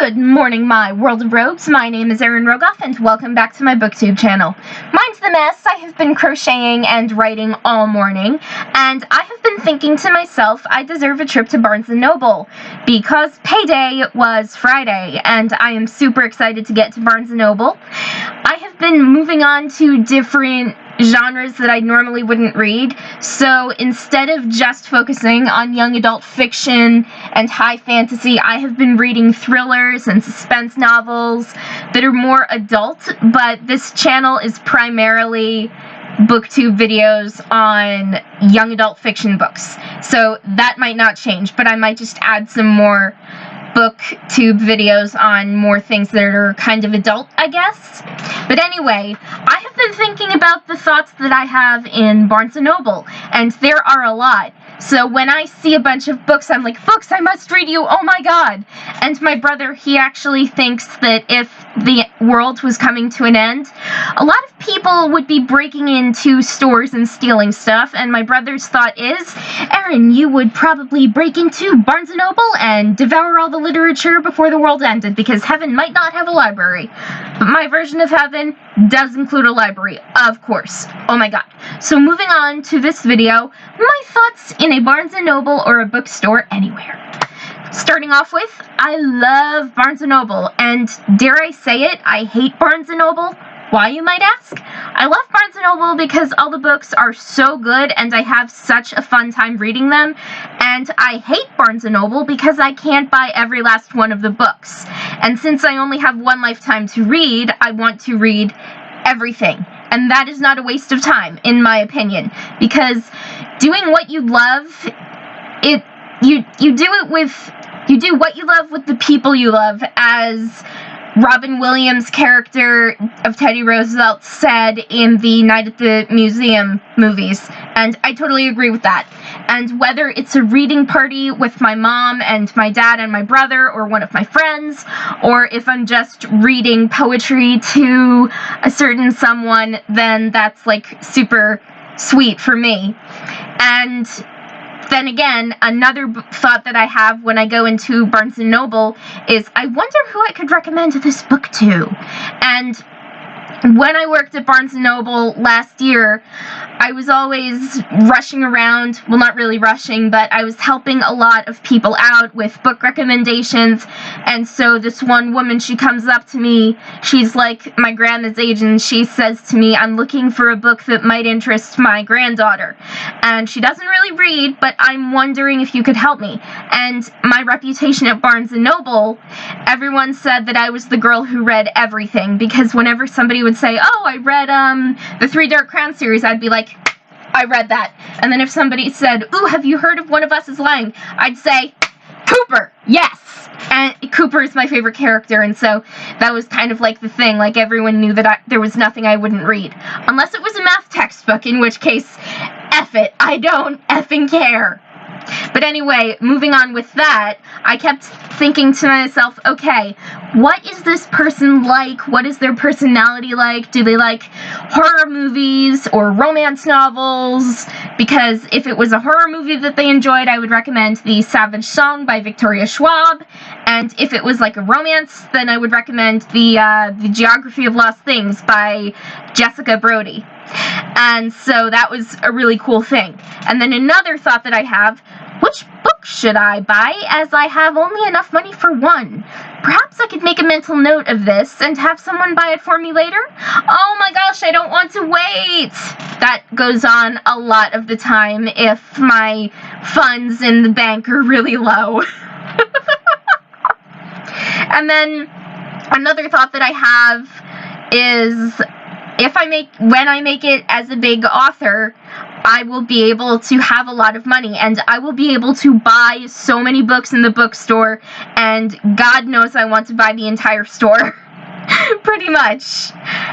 Good morning, my world of rogues. My name is Erin Rogoff, and welcome back to my booktube channel. Mine's the mess. I have been crocheting and writing all morning, and I have been thinking to myself, I deserve a trip to Barnes & Noble, because payday was Friday, and I am super excited to get to Barnes & Noble. I have been moving on to different genres that I normally wouldn't read, so instead of just focusing on young adult fiction and high fantasy, I have been reading thrillers and suspense novels that are more adult, but this channel is primarily booktube videos on young adult fiction books, so that might not change, but I might just add some more booktube videos on more things that are kind of adult, I guess. But anyway, I have been thinking about the thoughts that I have in Barnes & Noble, and there are a lot. So when I see a bunch of books, I'm like, books, I must read you, oh my god! And my brother, he actually thinks that if the world was coming to an end, a lot of people would be breaking into stores and stealing stuff, and my brother's thought is, Erin, you would probably break into Barnes & Noble and devour all the literature before the world ended, because heaven might not have a library. But my version of heaven does include a library, of course. Oh my god. So moving on to this video, my thoughts in a Barnes & Noble or a bookstore anywhere. Starting off with, I love Barnes & Noble, and dare I say it, I hate Barnes & Noble. Why, you might ask? I love Barnes & Noble because all the books are so good and I have such a fun time reading them, and I hate Barnes & Noble because I can't buy every last one of the books. And since I only have one lifetime to read, I want to read everything. And that is not a waste of time, in my opinion, because doing what you love, you do what you love with the people you love, as Robin Williams' character of Teddy Roosevelt said in the Night at the Museum movies, and I totally agree with that. And whether it's a reading party with my mom and my dad and my brother or one of my friends, or if I'm just reading poetry to a certain someone, then that's like super sweet for me. And then again, another thought that I have when I go into Barnes & Noble is, I wonder who I could recommend this book to. And when I worked at Barnes & Noble last year, I was always rushing around, well, not really rushing, but I was helping a lot of people out with book recommendations, and so this one woman, she comes up to me, she's like my grandma's age, and she says to me, I'm looking for a book that might interest my granddaughter, and she doesn't really read, but I'm wondering if you could help me. And my reputation at Barnes & Noble, everyone said that I was the girl who read everything, because whenever somebody would say, oh, I read the Three Dark Crowns series, I'd be like, I read that. And then if somebody said, ooh, have you heard of One of Us is Lying? I'd say, Cooper, yes! And Cooper is my favorite character, and so that was kind of like the thing, like everyone knew that there was nothing I wouldn't read. Unless it was a math textbook, in which case, F it, I don't effing care. But anyway, moving on with that, I kept thinking to myself, okay, what is this person like? What is their personality like? Do they like horror movies or romance novels? Because if it was a horror movie that they enjoyed, I would recommend The Savage Song by Victoria Schwab. And if it was like a romance, then I would recommend the Geography of Lost Things by Jessica Brody. And so that was a really cool thing. And then another thought that I have, which book should I buy, as I have only enough money for one? Perhaps I could make a mental note of this and have someone buy it for me later? Oh my gosh, I don't want to wait! That goes on a lot of the time if my funds in the bank are really low. And then another thought that I have is, when I make it as a big author, I will be able to have a lot of money, and I will be able to buy so many books in the bookstore, and God knows I want to buy the entire store. Pretty much.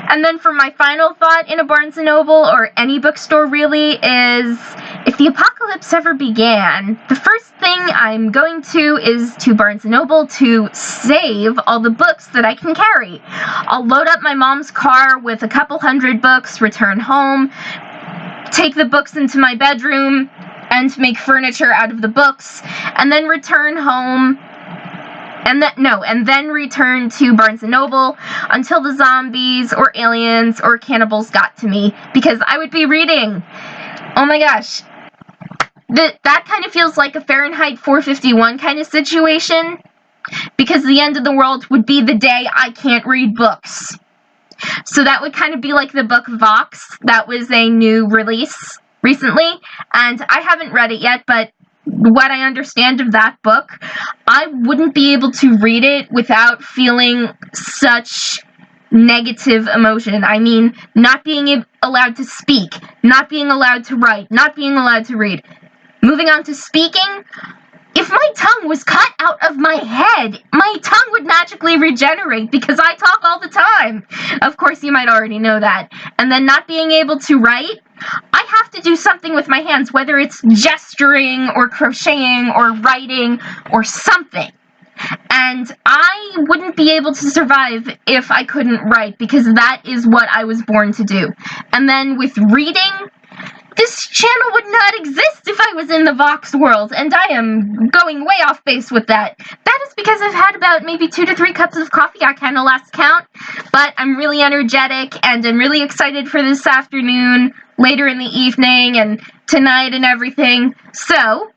And then for my final thought in a Barnes & Noble, or any bookstore really, is, if the apocalypse ever began, the first thing I'm going to is to Barnes & Noble to save all the books that I can carry. I'll load up my mom's car with a couple hundred books, return home, take the books into my bedroom, and make furniture out of the books, and then return home and then return to Barnes & Noble until the zombies or aliens or cannibals got to me, because I would be reading. Oh my gosh. That kind of feels like a Fahrenheit 451 kind of situation, because the end of the world would be the day I can't read books. So that would kind of be like the book Vox. That was a new release recently, and I haven't read it yet, but what I understand of that book, I wouldn't be able to read it without feeling such negative emotion. I mean, not being allowed to speak, not being allowed to write, not being allowed to read. Moving on to speaking, if my tongue was cut out of my head, my tongue would magically regenerate because I talk all the time. Of course, you might already know that. And then not being able to write, I have to do something with my hands, whether it's gesturing or crocheting or writing or something. And I wouldn't be able to survive if I couldn't write, because that is what I was born to do. And then with reading, this channel would not exist if I was in the Vox world, and I am going way off base with that. That is because I've had about maybe 2 to 3 cups of coffee, I kind of lost count, but I'm really energetic, and I'm really excited for this afternoon, later in the evening, and tonight and everything. So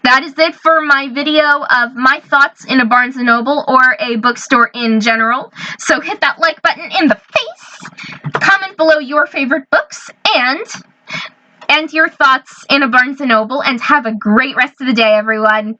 that is it for my video of my thoughts in a Barnes & Noble or a bookstore in general. So hit that like button in the face, comment below your favorite books, and your thoughts in a Barnes & Noble, and have a great rest of the day, everyone.